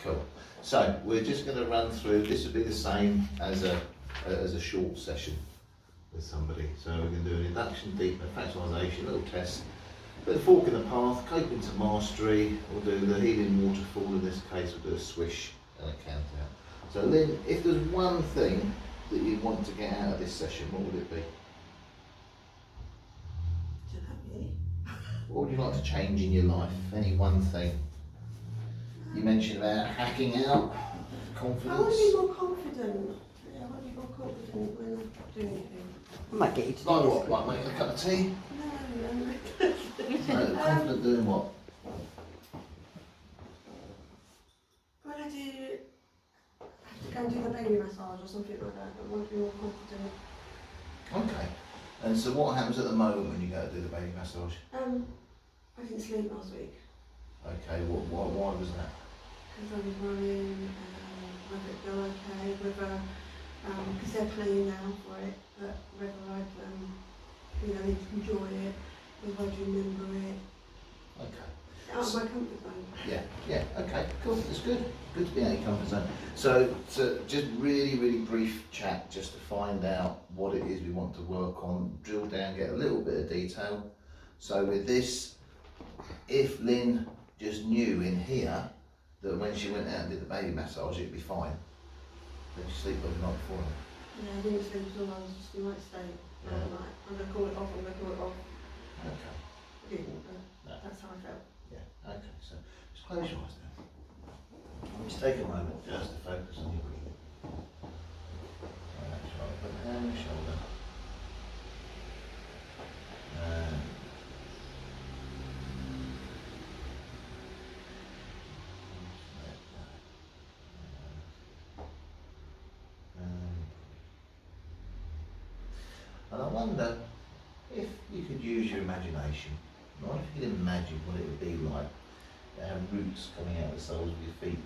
Cool. So we're just going to run through. This will be the same as a short session with somebody. So we're going to do an induction, deep fractionalisation, little test. Put the fork in the path, coping to mastery. We'll do the healing waterfall. In this case, we'll do a swish and a count out. So Lynn, if there's one thing that you want to get out of this session, what would it be? What would you like to change in your life? Any one thing? You mentioned about hacking out, confidence. I want to be more confident. Yeah, I want to be more confident when I'm doing anything. I might get you to do Like this. what? Like making a cup of tea? No. No, confident doing what? When I have to go and do the baby massage or something like that, I want to be more confident. Okay. And so what happens at the moment when you go to do the baby massage? I didn't sleep last week Okay, why was that? because I was worrying whether it'd go okay, whether, because they're paying now for it, but whether I'd, need to enjoy it, whether I'd remember it. Okay. Out of my comfort zone. Yeah, okay, cool, it's good. Good to be out of your comfort zone. So just really brief chat just to find out what it is we want to work on, drill down, get a little bit of detail. So with this, if Lynn just knew in here that when she went out and did the baby massage it'd be fine, then she sleep over the night before. Yeah, I didn't sleep at all, I was just in my state. Yeah. Like, I'm going to call it off, I'm going to call it off. Okay. I didn't, but No. that's how I felt. Yeah, okay, so just close your eyes now. Just take a moment just to focus on your breathing. Relax your eye, put the hand on your shoulder. And let go. And I wonder if you could use your imagination. Right, if you could imagine what it would be like to have roots coming out of the soles of your feet.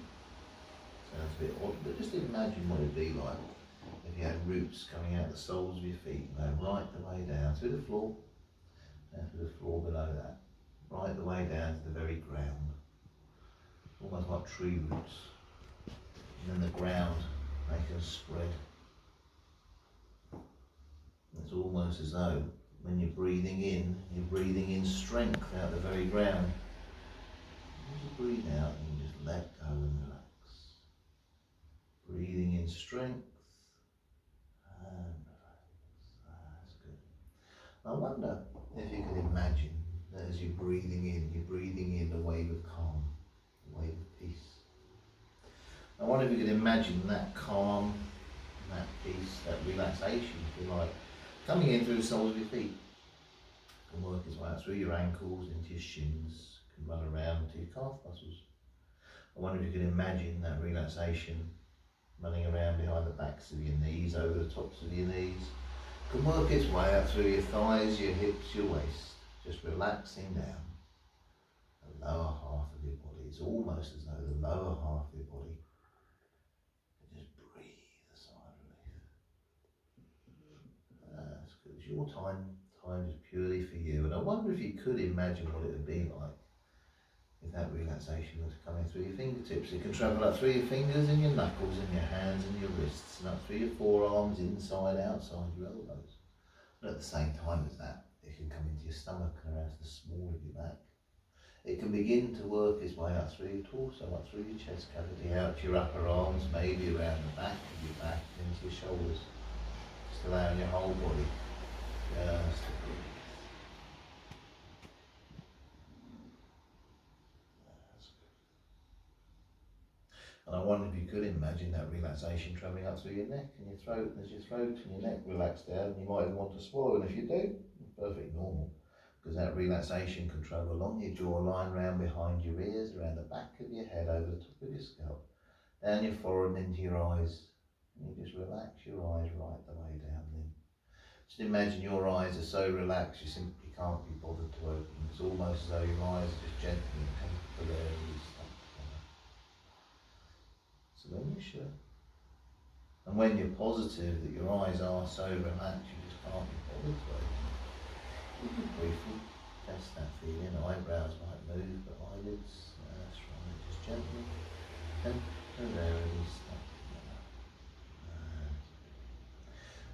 Sounds a bit odd, but just imagine what it would be like if you had roots coming out of the soles of your feet, going right the way down through the floor, down through the floor below that, right the way down to the very ground, almost like tree roots, and then the ground making a spread. It's almost as though when you're breathing in strength out the very ground. As you breathe out, you just let go and relax. Breathing in strength and relax. That's good. I wonder if you could imagine that as you're breathing in a wave of calm, a wave of peace. I wonder if you could imagine that calm, that peace, that relaxation, if you like, coming in through the soles of your feet. Can work its way out through your ankles, into your shins, can run around to your calf muscles. I wonder if you could imagine that relaxation running around behind the backs of your knees, over the tops of your knees. Can work its way out through your thighs, your hips, your waist, just relaxing down the lower half of your body. It's almost as though the lower half of your body can just breathe a sigh of relief. That's good. It's your time just purely for you. And I wonder if you could imagine what it would be like if that relaxation was coming through your fingertips. It can travel up through your fingers and your knuckles and your hands and your wrists and up through your forearms, inside, outside your elbows. But at the same time as that, it can come into your stomach and around to the small of your back. It can begin to work its way up through your torso, up through your chest cavity, out to your upper arms, maybe around the back of your back, into your shoulders. Just allowing your whole body just to breathe. That's good. And I wonder if you could imagine that relaxation travelling up through your neck and your throat, and as your throat and your neck relax down, you might even want to swallow, and if you do, it's perfectly normal, because that relaxation can travel along your jawline, round behind your ears, around the back of your head, over the top of your scalp, down your forehead and into your eyes, and you just relax your eyes right the way down then. Just imagine your eyes are so relaxed you simply can't be bothered to open. It's almost as though your eyes are just gently and temporarily stuck together. So when you're sure, and when you're positive that your eyes are so relaxed you just can't be bothered to open, you can briefly test that feeling. Eyebrows might move, but eyelids gently, temporarily snap together.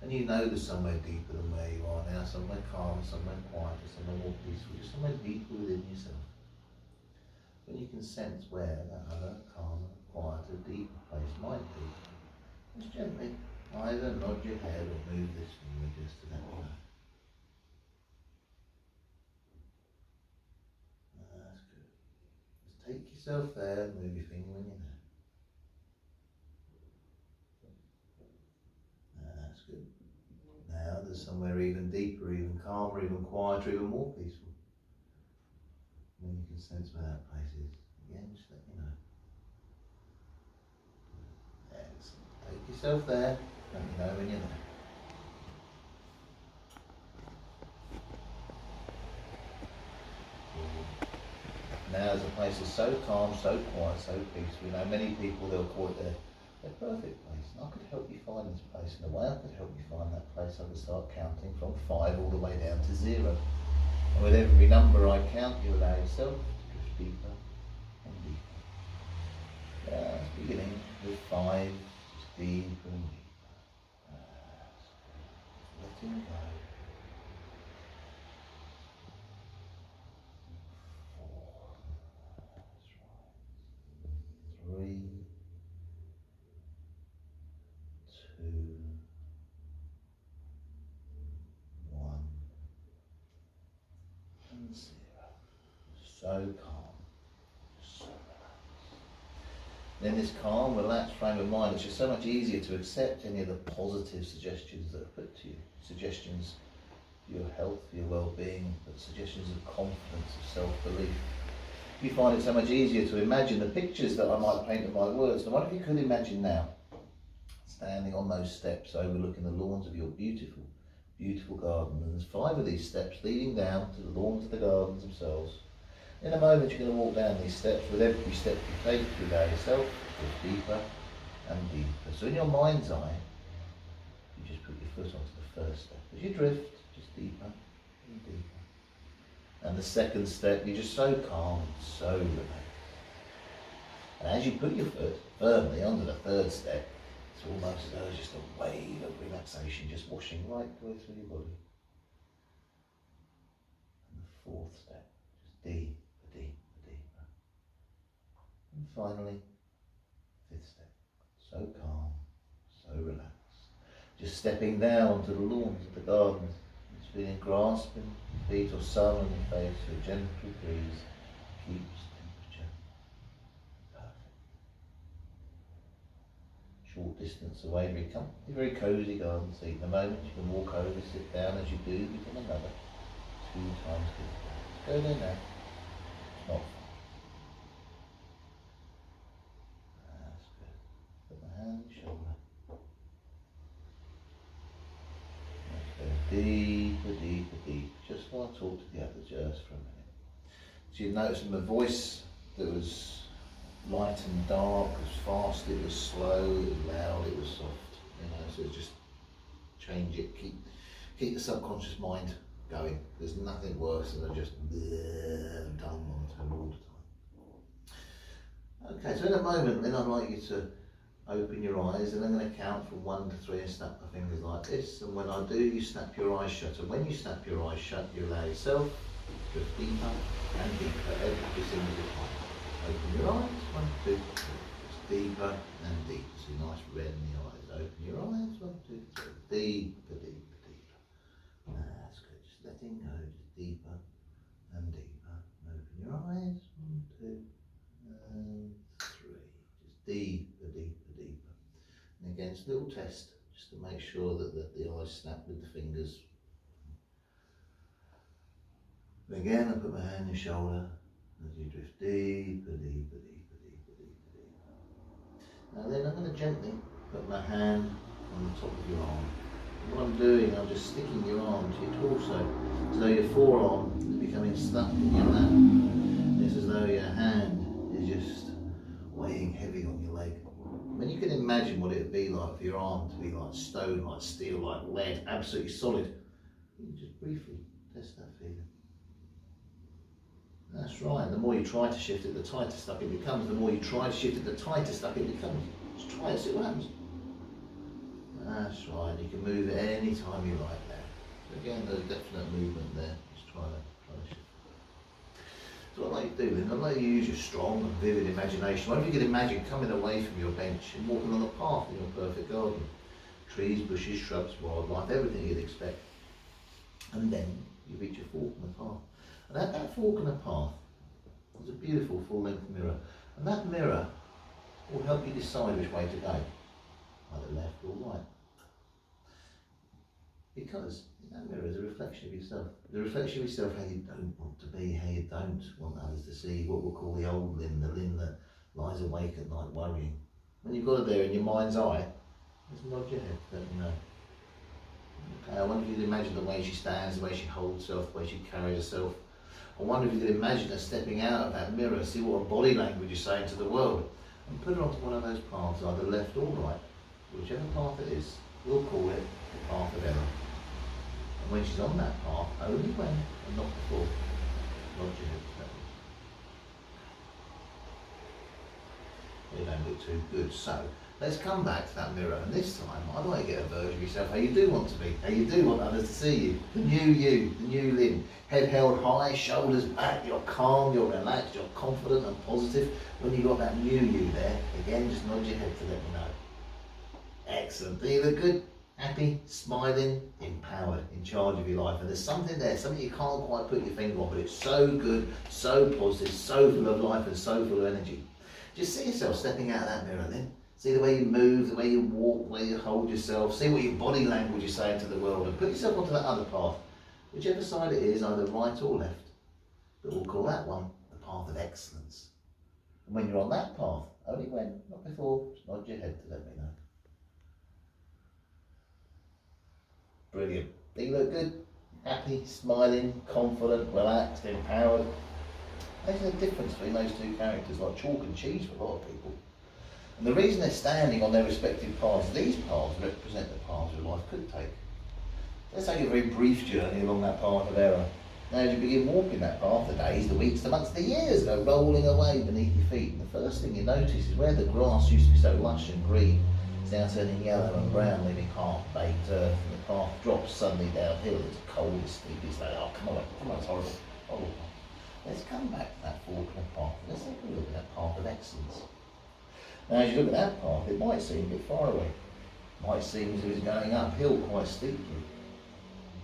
And you know there's somewhere deeper than where you are now, somewhere calm, somewhere quieter, somewhere more peaceful, just somewhere deeper within yourself. When you can sense where that other calmer, quieter, deeper place might be, just gently either nod your head or move this finger just to let me know. That's good. Just take yourself there and move your finger when you're there. That's good. Now there's somewhere even deeper, even calmer, even quieter, even more peaceful. When you can sense where that place is, again, just let me know. Excellent. Take yourself there, let me know when you're there. Now there's a place that's so calm, so quiet, so peaceful. You know, many people, they'll call it their perfect place. And I could help you find this place. In a way, I could help you find that place. I could start counting from 5 all the way down to 0. And with every number I count, you allow yourself to drift deeper and deeper. Yeah, it's beginning with 5, just deeper and deeper. Letting go. 4, 3, 2, 1, and 0. So calm, so relaxed. In this calm, relaxed frame of mind, it's just so much easier to accept any of the positive suggestions that are put to you. Suggestions for your health, for your well-being, but suggestions of confidence, of self-belief. You find it so much easier to imagine the pictures that I might paint with my words. Now, what if you could imagine now, standing on those steps overlooking the lawns of your beautiful, beautiful garden. And there's 5 of these steps leading down to the lawns of the gardens themselves. In a moment you're going to walk down these steps. With every step you take, you allow yourself to go deeper and deeper. So in your mind's eye, you just put your foot onto the first step. As you drift, just deeper and deeper. And the second step, you're just so calm, so relaxed. And as you put your foot firmly onto the third step, it's almost as though it's just a wave of relaxation just washing right the way through your body. And the 4th step, just deeper, deeper, deeper. And finally, 5th step, so calm, so relaxed. Just stepping down to the lawns of the gardens, just feeling grasping feet or sun on your face, a gentle breeze keeps temperature perfect. Short distance away, very cosy garden seat. In a moment you can walk over, sit down. As you do, begin another 2 times deeper. Go there now. It's not far. That's good. Put my hand on your shoulder. That's good. Deeper, deeper, deeper. Just while I talk to the others, just for a minute. So you'd notice in my voice that was light and dark, it was fast, it was slow, it was loud, it was soft, you know, so just change it, keep the subconscious mind going. There's nothing worse than just done monotone all the time. Okay, so in a moment then I'd like you to open your eyes, and I'm going to count from 1 to 3 and snap my fingers like this, and when I do you snap your eyes shut, and when you snap your eyes shut you allow yourself to drift deeper and deeper every single time. Open your eyes, 1, 2, 3. Just deeper and deeper. See nice red in the eyes. Open your eyes, 1, 2, 3. Deeper, deeper, deeper. That's good. Just letting go, just deeper and deeper. Open your eyes, 1, 2, and 3. Just deeper, deeper, deeper. And again, it's a little test just to make sure that the eyes snap with the fingers. And again, I put my hand on your shoulder. As you drift deeper, deeper, deeper, deeper, deeper, deeper. Now then I'm going to gently put my hand on the top of your arm. And what I'm doing, I'm just sticking your arm to your torso, as though your forearm is becoming stuck in your lap. It's as though your hand is just weighing heavy on your leg. I mean, you can imagine what it would be like for your arm to be like stone, like steel, like lead, absolutely solid. You can just briefly test that feeling. That's right. The more you try to shift it, the tighter stuck it becomes. The more you try to shift it, the tighter stuck it becomes. Just try it, see what happens. That's right. You can move it any time you like there. So again, there's definite movement there. Just try to shift. So what I'd like you to do then, I'd like you to use your strong and vivid imagination. What if you could imagine coming away from your bench and walking on a path in your perfect garden? Trees, bushes, shrubs, wildlife, everything you'd expect. And then you reach a fork in the path. And at that fork in the path, there's a beautiful full-length mirror. And that mirror will help you decide which way to go, either left or right. Because that mirror is a reflection of yourself. The reflection of yourself, how you don't want to be, how you don't want others to see, what we'll call the old Lynn, the Lynn that lies awake at night worrying. When you've got it there in your mind's eye, just nod your head, let me know. Okay, I wonder if you could imagine the way she stands, the way she holds herself, the way she carries herself. I wonder if you could imagine her stepping out of that mirror, see what her body language is saying to the world, and put her onto one of those paths, either left or right, whichever path it is. We'll call it the path of error. And when she's on that path, only when and not before, nod your head. You don't look too good, so let's come back to that mirror, and this time I'd like to get a version of yourself how you do want to be, how you do want others to see you, the new Lynn, head held high, shoulders back, you're calm, you're relaxed, you're confident and positive. When you've got that new you there, again just nod your head to let me know. Excellent, do you look good? Happy, smiling, empowered, in charge of your life. And there's something there, something you can't quite put your finger on, but it's so good, so positive, so full of life and so full of energy. Just see yourself stepping out of that mirror then. See the way you move, the way you walk, the way you hold yourself. See what your body language is saying to the world, and put yourself onto that other path, whichever side it is, either right or left. But we'll call that one the path of excellence. And when you're on that path, only when, not before, just nod your head to let me know. Brilliant. Do you look good? Happy, smiling, confident, relaxed, empowered. There's a difference between those two characters, like chalk and cheese for a lot of people. And the reason they're standing on their respective paths, these paths represent the paths your life could take. Let's take a very brief journey along that path of error. Now as you begin walking that path, the days, the weeks, the months, the years go rolling away beneath your feet. And the first thing you notice is where the grass used to be so lush and green, it's now turning yellow and brown, leaving half-baked earth, and the path drops suddenly downhill. It's cold, it's steep, it's like, oh come on, it's horrible, horrible. Let's come back to that fork in the path. Let's take a look at that path of excellence. Now as you look at that path, it might seem a bit far away. It might seem as if it's going uphill quite steeply.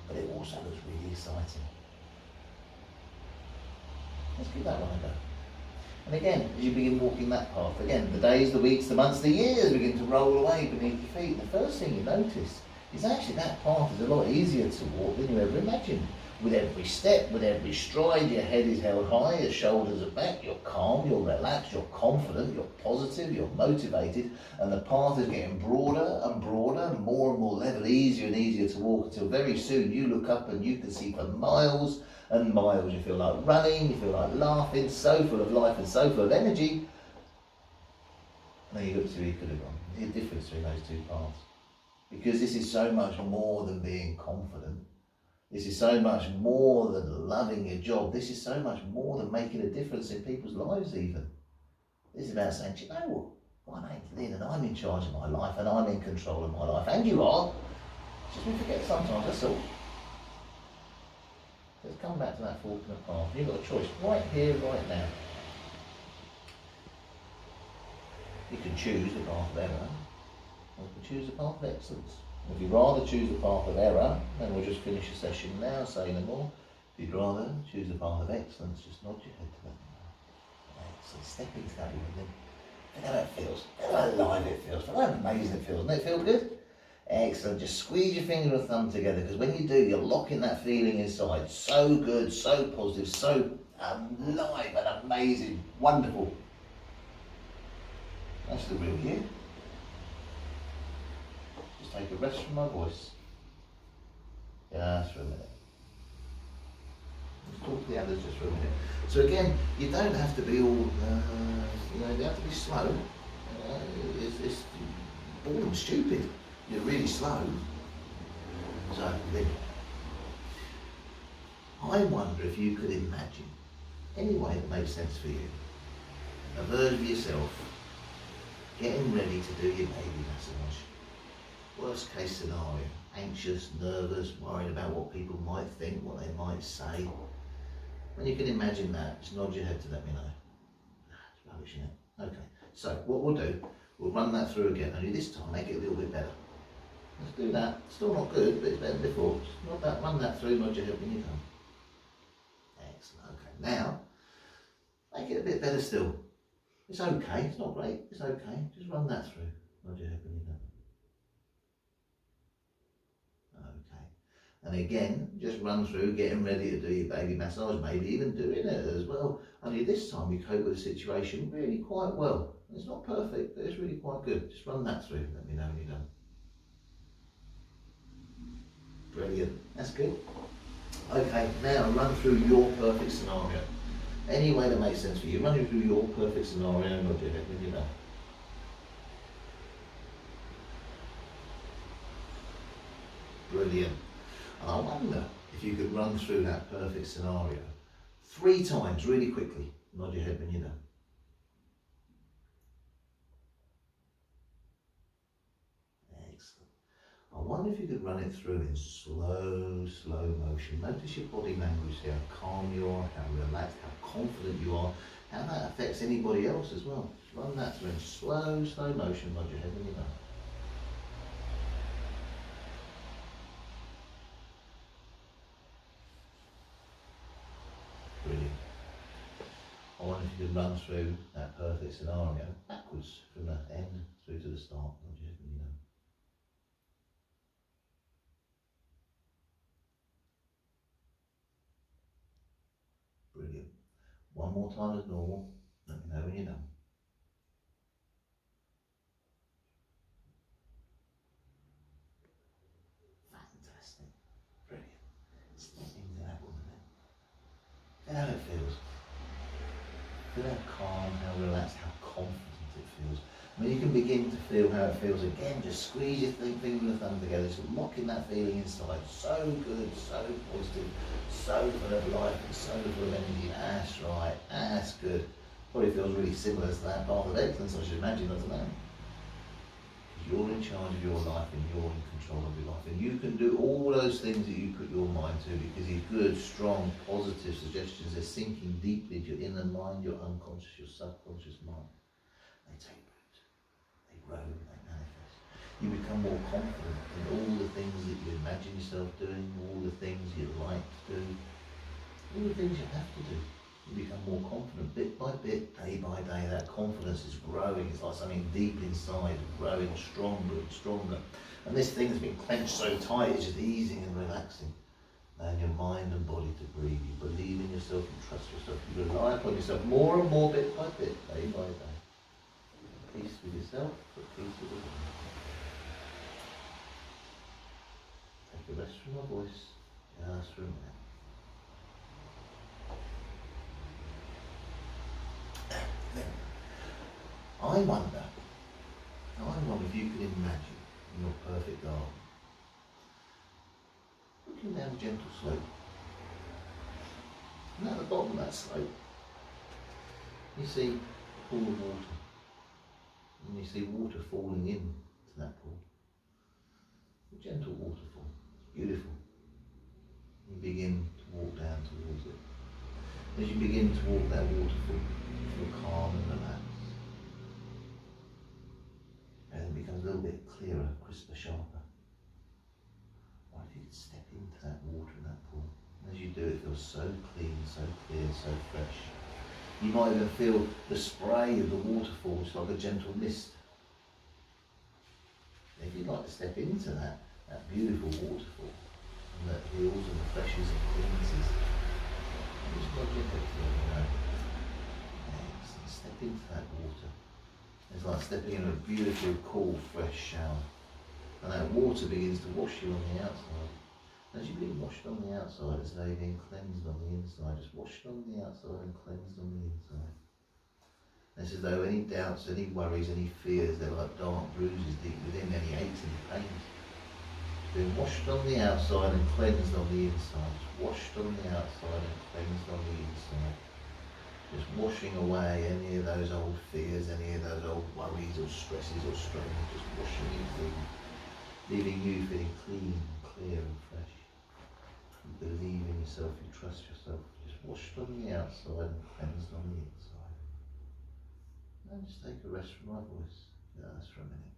But it also looks really exciting. Let's give that one a go. And again, as you begin walking that path, again, the days, the weeks, the months, the years begin to roll away beneath your feet. The first thing you notice is actually that path is a lot easier to walk than you ever imagined. With every step, with every stride, your head is held high, your shoulders are back, you're calm, you're relaxed, you're confident, you're positive, you're motivated, and the path is getting broader and broader, and more level, easier and easier to walk, until very soon you look up and you can see for miles and miles. You feel like running, you feel like laughing, so full of life and so full of energy. Now you look to where you could have gone. There's a difference between those two paths. Because this is so much more than being confident. This is so much more than loving your job. This is so much more than making a difference in people's lives even. This is about saying, do you know what? My name's Lynn and I'm in charge of my life and I'm in control of my life. And you are. Just we forget sometimes, that's all. Let's come back to that fork in the path. You've got a choice right here, right now. You can choose the path of error, or you can choose the path of excellence. If you'd rather choose the path of error, then we'll just finish the session now, say no more. If you'd rather choose the path of excellence, just nod your head to them. Excellent. Step into that with them. Feel how it feels. Feel how alive it feels. Feel how amazing it feels. Doesn't it feel good? Excellent. Just squeeze your finger and thumb together, because when you do, you're locking that feeling inside. So good, so positive, so alive and amazing. Wonderful. That's the real you. Just take a rest from my voice. Just for a minute. Let's talk to the others just for a minute. So again, you don't have to be all, you don't have to be slow. It's boring, stupid. You're really slow. So then, I wonder if you could imagine any way that makes sense for you. A version of yourself getting ready to do your baby massage. Worst case scenario, anxious, nervous, worried about what people might think, what they might say. When you can imagine that, just nod your head to let me know. It's rubbish, isn't it? Okay, so what we'll do, we'll run that through again, only this time make it a little bit better. Let's do that. Still not good, but it's better than before. Just run that through, nod your head when you're done. Excellent, okay. Now, make it a bit better still. It's okay, it's not great, it's okay. Just run that through, nod your head when you're done. Okay. And again, just run through getting ready to do your baby massage, maybe even doing it as well. Only this time you cope with the situation really quite well. It's not perfect, but it's really quite good. Just run that through, let me know when you're done. Brilliant, that's good. Okay, now run through your perfect scenario. Any way that makes sense for you, run through your perfect scenario and nod your head when you're done. Brilliant. And I wonder if you could run through that perfect scenario 3 times really quickly. Nod your head when you're done. Excellent. I wonder if you could run it through in slow motion. Notice your body language here, how calm you are, how relaxed, how confident you are, how that affects anybody else as well. Just run that through in slow motion. Nod your head when you're done. Brilliant. I wonder if you could run through that perfect scenario backwards from the end through to the start. Nod your head when you're done. Brilliant. One more time as normal. Let me know when you're done. Fantastic. Brilliant. Step into that woman then. Feel how it feels. Feel how calm, how relaxed, how confident it feels. When you can begin to feel how it feels again, just squeeze your finger and thumb together, just locking that feeling inside. So good, so positive, so full of life and so full of energy. That's right, that's good. Probably feels really similar to that path of excellence, I should imagine, doesn't it? You're in charge of your life and you're in control of your life. And you can do all those things that you put your mind to because these good, strong, positive suggestions are sinking deeply into your inner mind, your unconscious, your subconscious mind. They take root, they grow, they manifest. You become more confident in all the things that you imagine yourself doing, all the things you like to do, all the things you have to do. You become more confident bit by bit, day by day. That confidence is growing. It's like something deep inside, growing stronger and stronger. And this thing has been clenched so tight, it's just easing and relaxing. And your mind and body to breathe. You believe in yourself, you trust yourself, you rely upon yourself more and more bit by bit, day by day. Peace with yourself, but peace with the world. Take a rest from my voice, just for a minute. I wonder if you could imagine in your perfect garden, looking down a gentle slope, and at the bottom of that slope, you see a pool of water, and you see water falling into that pool. A gentle waterfall, beautiful. You begin to walk down towards it. As you begin to walk that waterfall, you feel calm and relaxed. And it becomes a little bit clearer, crisper, sharper. What if you could step into that water in that pool? And as you do, it feels so clean, so clear, so fresh. You might even feel the spray of the waterfall, it's like a gentle mist. If you'd like to step into that beautiful waterfall, and that heals and refreshes and cleanses, just nod your head to it, you know. Excellent. Step into that water. It's like stepping in a beautiful, cool, fresh shower. And that water begins to wash you on the outside. As you're being washed on the outside, it's now being cleansed on the inside. Just washed on the outside and cleansed on the inside. It's as though any doubts, any worries, any fears, they're like dark bruises deep within, any aches and pains. Being washed on the outside and cleansed on the inside. Just washed on the outside and cleansed on the inside. Just washing away any of those old fears, any of those old worries or stresses or strain, just washing you clean, leaving you feeling clean, clear and fresh. You believe in yourself, you trust yourself, just washed on the outside and cleansed on the inside. And just take a rest from my voice, just for a minute.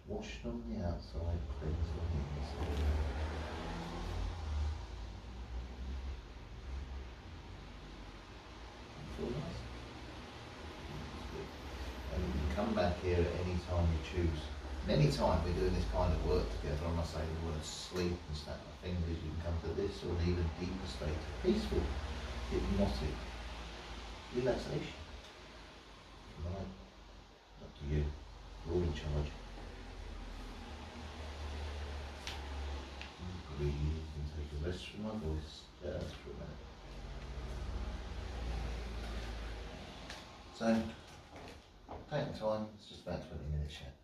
Washed on the outside, cleansed on the inside. Feel nice? That's good. And you can come back here at any time you choose. And any time we're doing this kind of work together, I must say the word sleep and snap my fingers, you can come to this or an even deeper state of peaceful, hypnotic relaxation. Right? It's up to you. You're in charge. Breathe and take a rest from my voice just for a minute. So, take the time, it's just about 20 minutes yet.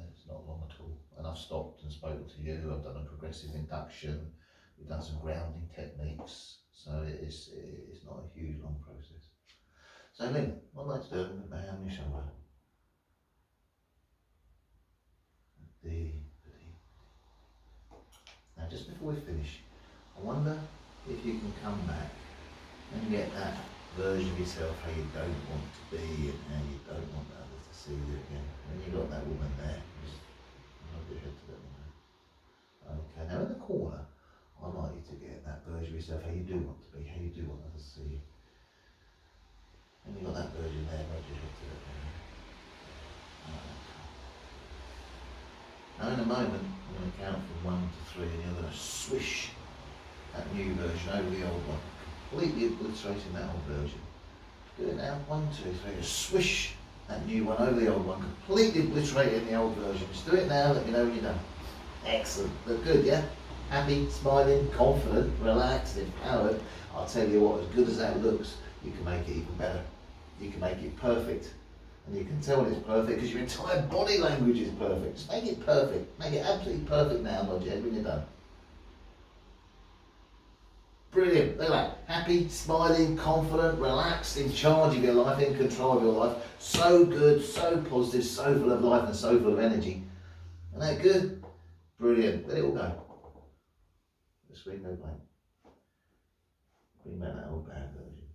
It's not long at all. And I've stopped and spoken to you, I've done a progressive induction, we've done some grounding techniques, so it's not a huge long process. So Lynn, what I'd like to do, I'm going to lay on your shoulder. Now just before we finish, I wonder if you can come back and get that version of yourself how you don't want to be and how you don't want others to see you again. When you've got that woman there, just nod your head to that woman. Okay, now in the corner, I'd like you to get that version of yourself how you do want to be, how you do want others to see you. When you've got that version there, nod your head to that woman. Okay. Now in a moment, I'm going to count from 1 to 3 and you're going to swish that new version over the old one, completely obliterating that old version. Do it now, 1, 2, 3, just swish that new one over the old one, completely obliterating the old version. Just do it now, let me know when you're done. Excellent, look good, yeah? Happy, smiling, confident, relaxed, empowered. I'll tell you what, as good as that looks, you can make it even better. You can make it perfect. And you can tell when it's perfect because your entire body language is perfect. Just make it perfect. Make it absolutely perfect now, nod your head when you're done. Brilliant. Look at that. Happy, smiling, confident, relaxed, in charge of your life, in control of your life. So good, so positive, so full of life and so full of energy. Isn't that good? Brilliant. Let it all go. The screen go blank. Bring back that old bad version.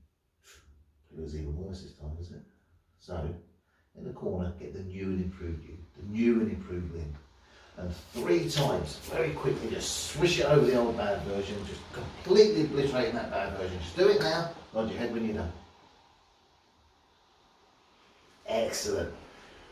It was even worse this time, wasn't it? So, in the corner, get the new and improved you, the new and improved Lynn. And 3 times, very quickly, just swish it over the old bad version, just completely obliterating that bad version. Just do it now, nod your head when you're done. Excellent.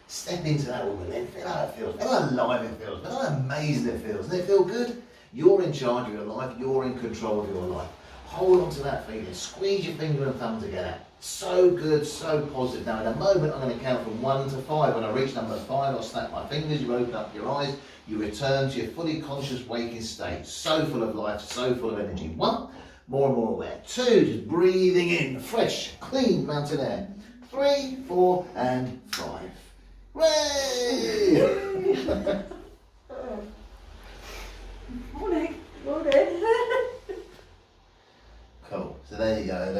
Step into that woman then, feel how it feels, feel how alive it feels, feel how amazing it feels. Doesn't it feel good? You're in charge of your life, you're in control of your life. Hold on to that feeling, squeeze your finger and thumb together. So good, so positive. Now in a moment I'm going to count from 1 to 5. When I reach number 5 I'll snap my fingers, you open up your eyes, you return to your fully conscious waking state. So full of life, so full of energy. 1, more and more aware. 2, just breathing in, fresh, clean mountain air. 3, 4 and 5. Hooray! Morning. Morning. Cool, so there you go.